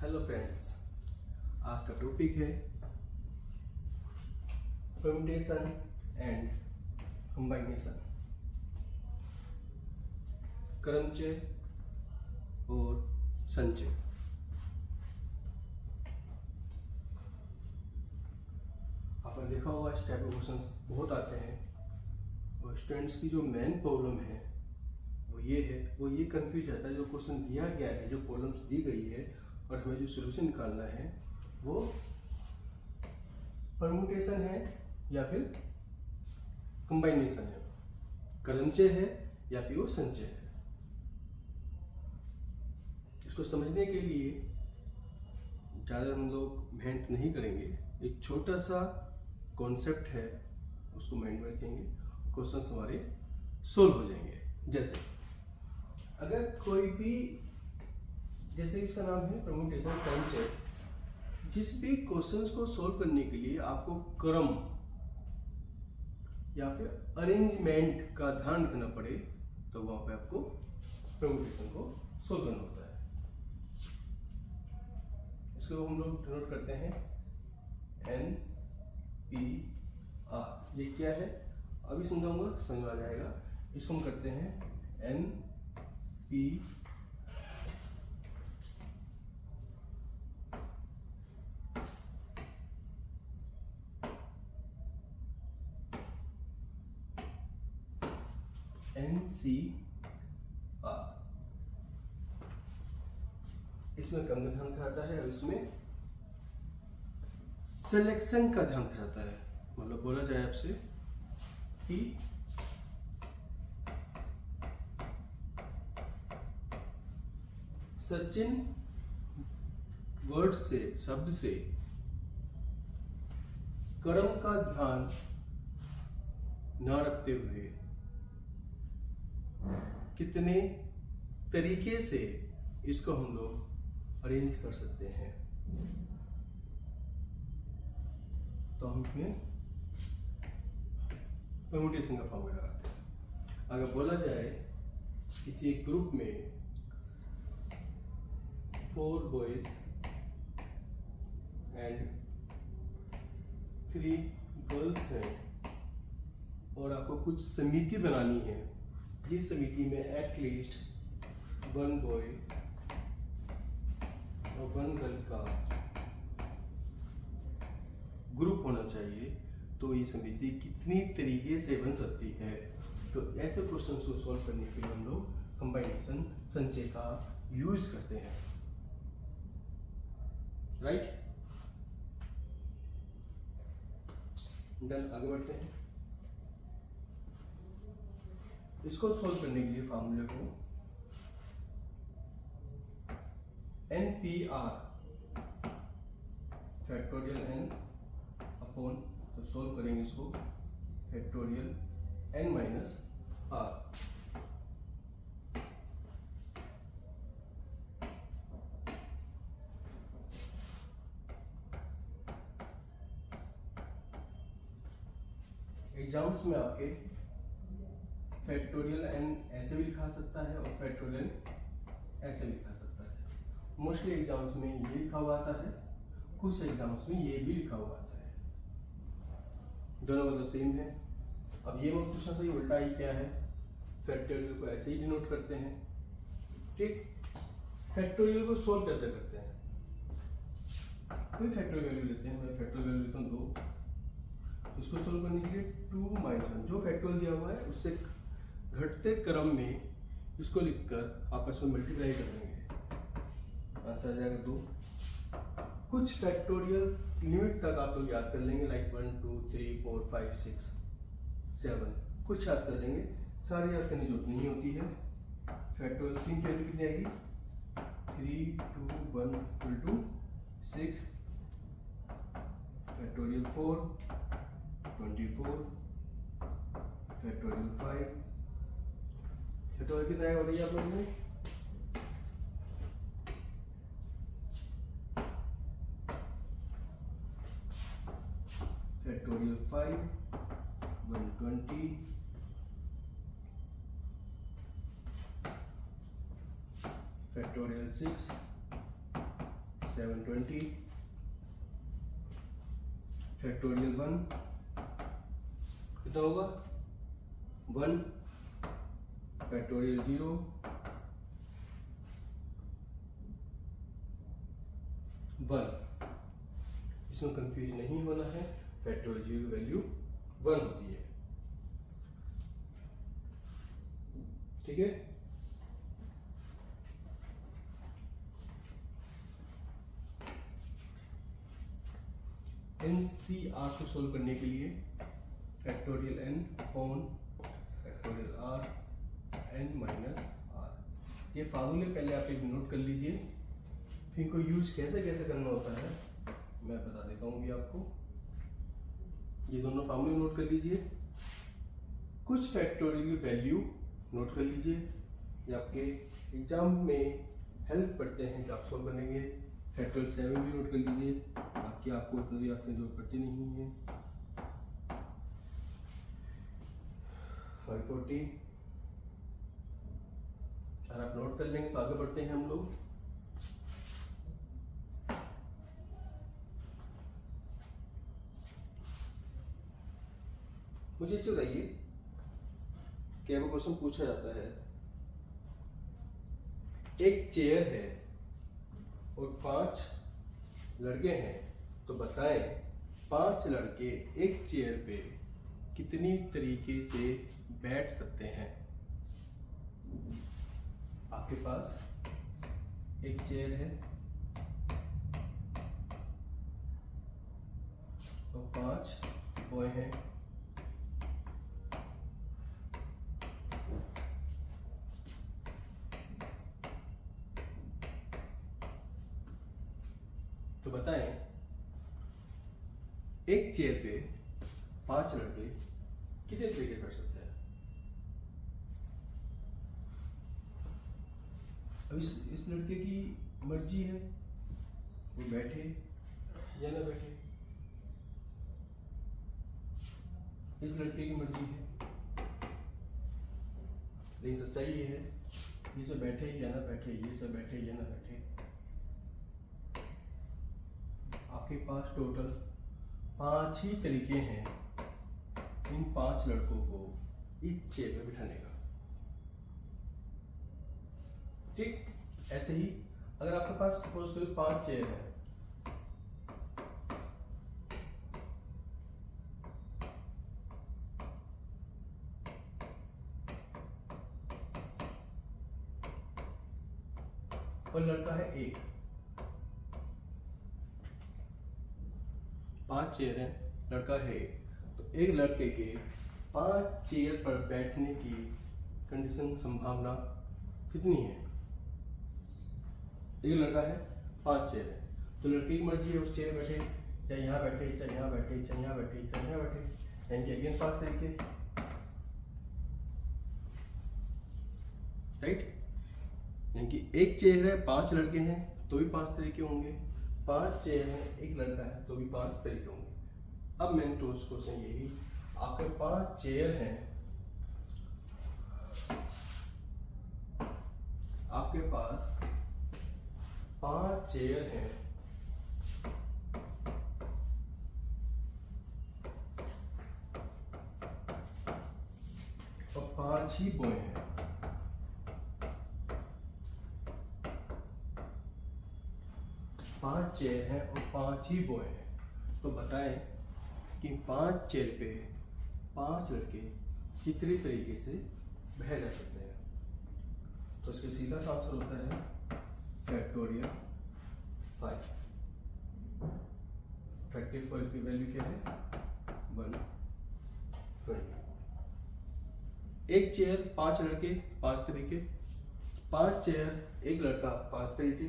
Hello friends, आज का topic है परम्यूटेशन एंड कंबाइनेशन, क्रमचय और संचय। आपने देखा होगा इस टाइप के क्वेश्चंस बहुत आते हैं और स्टूडेंट्स की जो मेन प्रॉब्लम है वो ये कंफ्यूज आता है। जो क्वेश्चन दिया गया है, जो प्रॉब्लम्स दी गई है और हमें जो सॉल्यूशन निकालना है वो परम्यूटेशन है या फिर कंबाइनेशन है, क्रमचय है या फिर वो संचय है। इसको समझने के लिए ज़्यादा हम लोग मेहनत नहीं करेंगे, एक छोटा सा कॉन्सेप्ट है उसको माइंड में रखेंगे, क्वेश्चंस हमारे सोल्व हो जाएंगे। जैसे अगर कोई भी, जैसे इसका नाम है परम्यूटेशन क्रमचय, जिस भी क्वेश्चंस को सोल्व करने के लिए आपको क्रम या फिर अरेंजमेंट का ध्यान रखना पड़े तो वहां पे आपको परम्यूटेशन को सोल्व करना होता है। इसको हम लोग डिनोट करते हैं NPR। ये क्या है अभी समझाऊंगा, समझ में आ जाएगा। इसको हम करते हैं NP NCR। इसमें क्रम का ध्यान रखा है और इसमें सिलेक्शन का ध्यान रखा है। मतलब बोला जाए आपसे कि सचिन वर्ड से, शब्द से क्रम का ध्यान न रखते हुए कितने तरीके से इसको हम लोग अरेंज कर सकते हैं। तो हम इसमें परम्यूटेशन का फॉर्मूला लगाते हैं। अगर बोला जाए किसी एक ग्रुप में 4 बॉयज एंड 3 गर्ल्स हैं और आपको कुछ समिति बनानी है, जिस समिति में एटलीस्ट 1 बॉय और 1 गर्ल का ग्रुप होना चाहिए, तो ये समिति कितनी तरीके से बन सकती है। तो ऐसे क्वेश्चन को सॉल्व करने के लिए हम लोग कंबाइनेशन, संचय का यूज करते हैं, राइट। देन आगे बढ़ते हैं। इसको सॉल्व करने के लिए फॉर्मूले को NPR फैक्टोरियल n अपॉन, तो सॉल्व करेंगे इसको factorial n minus r। Exams में आपके फैक्टोरियल n ऐसे भी लिखा सकता है और फैक्टोरियल ऐसे भी लिखा सकता है। मोस्टली एग्जाम्स में ये लिखा हुआ आता है, कुछ एग्जाम्स में ये भी लिखा हुआ आता है, दोनों मतलब सेम है। अब ये मत पूछना सही उल्टा ही क्या है, फैक्टोरियल को ऐसे ही डिनोट करते हैं, ठीक। फैक्टोरियल को सोल्व कैसे करते हैं, कोई फैक्टोरियल वैल्यू लेते हैं, मैं फैक्टोरियल वैल्यू लेता हूँ 2। इसको सोल्व करने के लिए 2 - 1 जो फैक्टोरियल दिया हुआ है उससे घटते क्रम में इसको लिखकर आपस में मल्टीप्लाई कर देंगे, आंसर आ जाएगा 2। कुछ फैक्टोरियल लिमिट तक आप लोग याद कर लेंगे, लाइक 1 2 3 4 5 6 7, कुछ याद कर लेंगे, सारी याद करने की जरूरत नहीं होती है। फैक्टोरियल 3 की वैल्यू कितनी आएगी, 3 2 1 = 6, फैक्टोरियल 4 24, फैक्टोरियल 5, फैक्टोरियल कितना है बताइए आप लोगों ने, फैक्टोरियल 5 120, फैक्टोरियल 6 720 फैक्टोरियल 1 कितना होगा 1 फैक्टोरियल 0 1। इसमें कंफ्यूज नहीं होना है, फैक्टोरियल की वैल्यू 1 होती है। ठीक है, NCR को सोल्व करने के लिए factorial n upon factorial r n minus r, ये फार्मूले पहले आप एक नोट कर लीजिए, फिर इनको यूज कैसे कैसे करना होता है मैं बता देता हूँ आपको। ये दोनों फार्मूले नोट कर लीजिए, कुछ फैक्टोरियल की वैल्यू नोट कर लीजिए, ये आपके एग्जाम में हेल्प करते हैं जब आप सोल्व करेंगे। फैक्टोरियल 7 भी नोट कर लीजिए, बाकी आपको इतनी आपने जरूरत पड़ती नहीं है। 540 अगर आप नोट कर लेंगे तो आगे बढ़ते हैं हम लोग। मुझे बताइए क्या वो क्वेश्चन पूछा जाता है, एक चेयर है और 5 लड़के हैं, तो बताएं 5 लड़के एक चेयर पे कितनी तरीके से बैठ सकते हैं। आपके पास एक चेयर है और 5 बॉय हैं, तो बताएं एक चेयर पे 5 लड़के कितने तरीके कर सकते हैं। अब इस लड़के की मर्जी है वो बैठे या ना बैठे, इस लड़के की मर्जी है, लेकिन सच्चाई ये है ये सब बैठे या ना बैठे, ये सब बैठे या ना बैठे, आपके पास टोटल 5 ही तरीके हैं इन 5 लड़कों को इस चेयर में बिठाने का। ठीक, ऐसे ही अगर आपके पास सपोज करो 5 चेयर है, और लड़का है एक, 5 चेयर है लड़का है एक, तो एक लड़के के 5 चेयर पर बैठने की कंडीशन संभावना कितनी है। एक लड़का है 5 चेयर है, तो लड़के की मर्जी है उस चेयर में बैठे, चाहे यहाँ बैठे, चाहे यहाँ बैठे, चाहे यहाँ बैठे, चाहे यहाँ बैठे, यानी कि अगेन 5 तरीके, राइट। यानी कि एक चेयर है 5 लड़के हैं तो भी 5 तरीके होंगे, 5 चेयर है एक लड़का है तो भी 5 तरीके होंगे। अब मैंने तो उसको से यही आपके 5 चेयर हैं, आपके पास 5 चेयर हैं, और 5 ही बॉय हैं। पांच चेयर हैं और 5 ही बॉय हैं, तो बताएं कि 5 चेयर पे 5 लड़के कितने तरीके से बैठ जा सकते हैं। तो इसका सीधा सा आंसर होता है फैक्टोरियल 5। फैक्टोरियल 5 की वैल्यू क्या है 120। एक चेयर 5 लड़के 5 तरीके, 5 चेयर एक लड़का 5 तरीके,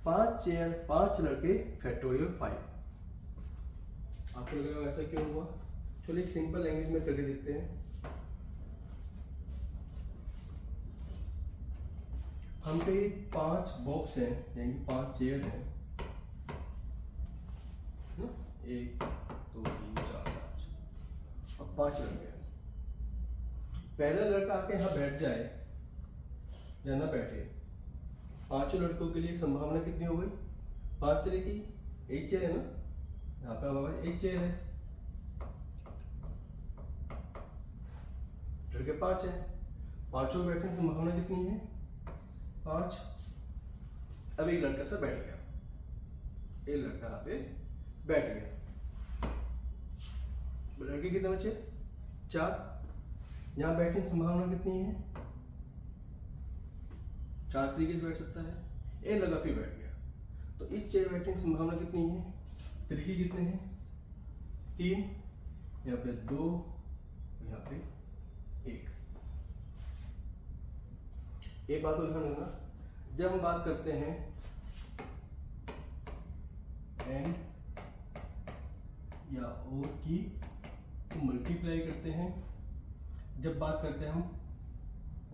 5 चेयर 5 लड़के फैक्टोरियल 5। आपको लगेगा ऐसा क्यों हुआ, चलिए एक सिंपल लैंग्वेज में करके देखते हैं। हम पे 5 बॉक्स हैं यानी 5 चेयर हैं, 1 2 3 4 5, अब 5 लड़के हैं। पहला लड़का आके यहाँ बैठ जाए या ना बैठे, 5 लड़कों के लिए संभावना कितनी हो गई 5 तरह की, एक चेयर है ना, यहाँ पे हमारे पास एक चेयर है, लड़के 5 है, पांचों बैठने की संभावना कितनी है? 5। अब एक लड़का से बैठ गया, एक लड़का यहाँ पे बैठ गया, लड़के कितने बचे? 4। यहाँ बैठने की संभावना कितनी है? 4 तरीके से बैठ सकता है, एक लड़का फिर बैठ गया, तो इस चेयर बैठने की संभावना कितनी है? तरीके कितने हैं? 3, यहाँ पे 2, यहाँ पे 1। एक बात को ध्यान रखना, जब हम बात करते हैं एंड या और की तो मल्टीप्लाई करते हैं, जब बात करते हैं हम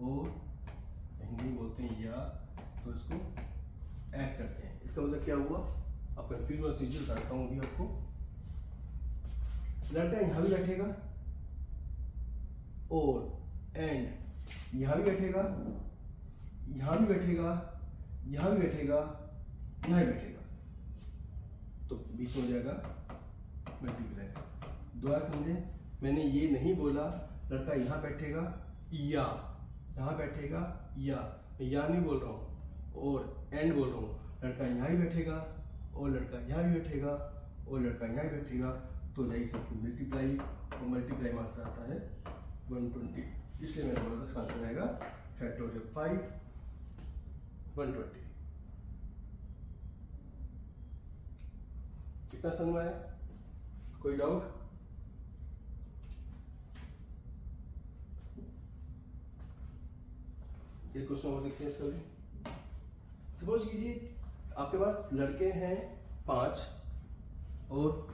और हिंदी बोलते हैं या तो इसको ऐड करते हैं। इसका मतलब क्या हुआ? आप कंफ्यूज हो तो इसे बताता हूँ अभी आपको। लड़का यहाँ भी बैठेगा और एंड यहाँ भी बैठेगा, यहाँ भी बैठेगा, यहाँ भी बैठेगा, यहाँ भी बैठेगा, तो बीच में हो जाएगा मल्टीप्लाई। दोबारा समझे, मैंने ये नहीं बोला लड़का यहाँ बैठेगा या यहाँ बैठेगा या नहीं बोल रहा हूँ, और एंड बोल रहा हूँ। लड़का यहाँ ही बैठेगा और लड़का यहाँ भी बैठेगा और लड़का यहाँ भी बैठेगा, तो जाइए सबको मल्टीप्लाई, और मल्टीप्लाई मार्क्स आता है 120, इसलिए मेरा बोला इसका आंसर आएगा फैक्टोरियल 5 120। कितना समझ में आया? कोई डाउट? ये क्वेश्चन और देखते हैं इसका भी। सपोज कीजिए आपके पास लड़के हैं 5 और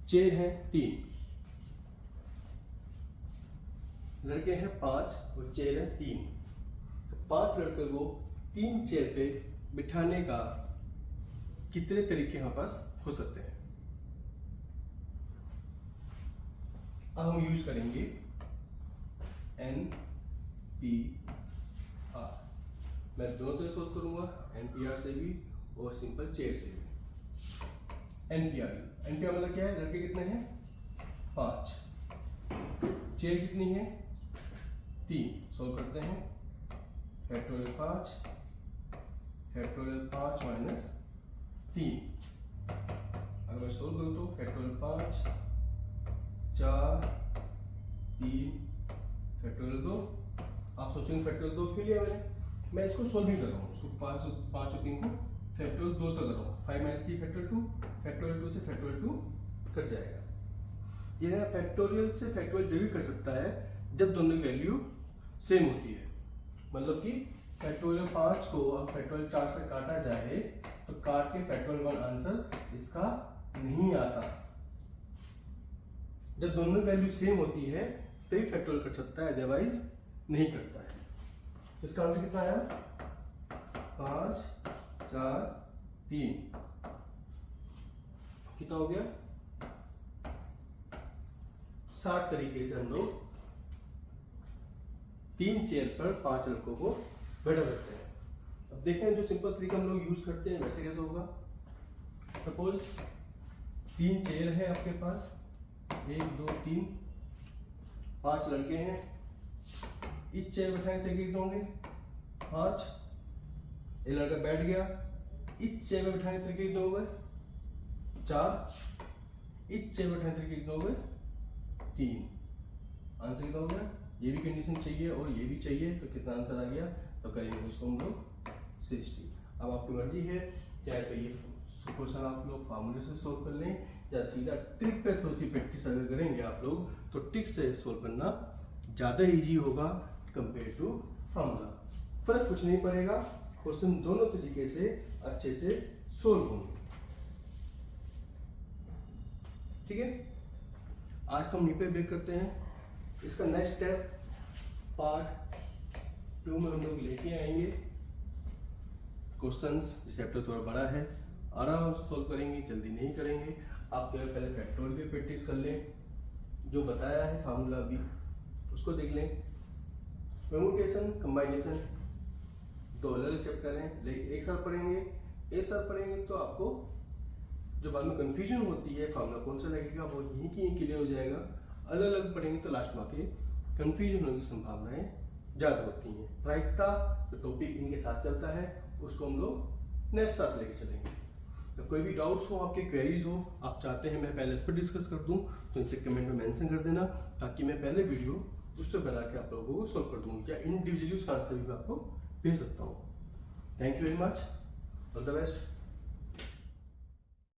चेयर हैं 3। लड़के हैं 5 और चेयर है 3। तो 5 लड़के को 3 चेयर पे बिठाने का कितने तरीके हमारे पास हो सकते हैं? अब हम यूज करेंगे NPR। मैं दोनों तरह सोल्व करूंगा, NPR से भी और सिंपल चेयर से भी। NPR मतलब क्या है? लड़के कितने हैं? 5, चेयर कितनी है? 3। सोल्व करते हैं, फैक्टोरियल 5 माइनस 3। अगर मैं सोल्व करूँ तो फैक्टोरियल 5 4 3 फैक्टोरियल 2। आप सोचेंगे फैक्टोरियल 2 क्यों लिया मैंने? मैं इसको सोल्व नहीं कर रहा हूँ, इसको 5 और 3 को फैक्टोरियल 2 तक कर रहा हूँ। 5 माइनस 3 फैक्टोरियल 2, फैक्टोरियल 2 से फैक्टोरियल 2 कट जाएगा। ये फैक्टोरियल से फैक्टोरियल जब भी कर सकता है जब दोनों की वैल्यू सेम होती है। मतलब कि फैक्टोरियल 5 को अब फैक्टोरियल 4 से काटा जाए तो काट के फैक्टोरियल 1 आंसर इसका नहीं आता। जब दोनों वैल्यू सेम होती है तभी फैक्टोरियल कट सकता है, अदरवाइज नहीं करता है। तो इसका आंसर कितना आया? 5 4 3। कितना हो गया? 60 तरीके से हम लोग 3 चेयर पर 5 लड़कों को बैठा सकते हैं। अब देखते हैं जो सिंपल तरीका हम लोग यूज करते हैं वैसे कैसे होगा। सपोज 3 चेयर है आपके पास, 1 2 3, 5 लड़के हैं। इस चेयर बैठाने तरीके कितने होंगे? 5। एक लड़का बैठ गया, इस चेयर में बैठाने तरीके कितने हो गए? 4। इस चेयर बैठाने तरीके कितने हो गए? 3। आंसर कितना हो गया? ये भी कंडीशन चाहिए और ये भी चाहिए, तो कितना आंसर आ गया? तो करेंगे उसको हम लोग 60। अब आपकी मर्जी है, चाहे तो ये क्वेश्चन आप लोग फार्मूले से सोल्व कर लें या सीधा ट्रिक पे थोड़ी सी प्रैक्टिस अगर करेंगे आप लोग तो ट्रिक से सोल्व करना ज़्यादा इजी होगा कंपेयर टू फार्मूला। फर्क कुछ नहीं पड़ेगा, क्वेश्चन दोनों तरीके से अच्छे से सोल्व होंगे। ठीक है, आज का हम यहीं पे ब्रेक करते हैं। इसका नेक्स्ट स्टेप पार्ट 2 में हम लोग लेके आएंगे क्वेश्चंस। चैप्टर थोड़ा बड़ा है, आराम से सोल्व करेंगे, जल्दी नहीं करेंगे। आप क्या पहले फैक्टोरियल की प्रैक्टिस कर लें, जो बताया है फार्मूला भी उसको देख लें, परम्यूटेशन कंबाइनेशन दो अलग अलग चैप्टर हैं, लेकिन एक साथ पढ़ेंगे। एक साथ पढ़ेंगे तो आपको जो बाद में कंफ्यूजन होती है फार्मूला कौन सा लगेगा वो यहीं की यहीं क्लियर हो जाएगा। अलग अलग पढ़ेंगे तो लास्ट में आके कंफ्यूजन होने की संभावनाएं ज़्यादा होती हैं। प्रायिकता जो टॉपिक इनके साथ चलता है उसको हम लोग नेक्स्ट साथ लेके चलेंगे। तो कोई भी डाउट्स हो, आपके क्वेरीज हो, आप चाहते हैं मैं पहले इस पर डिस्कस कर दूं तो इनसे कमेंट में मेंशन कर देना, ताकि मैं पहले वीडियो उस पर बना के आप लोगों को सॉल्व कर दूँ, या इंडिविजुअली उसका आंसर भी मैं आपको भेज सकता हूँ। Thank you very much, all the best.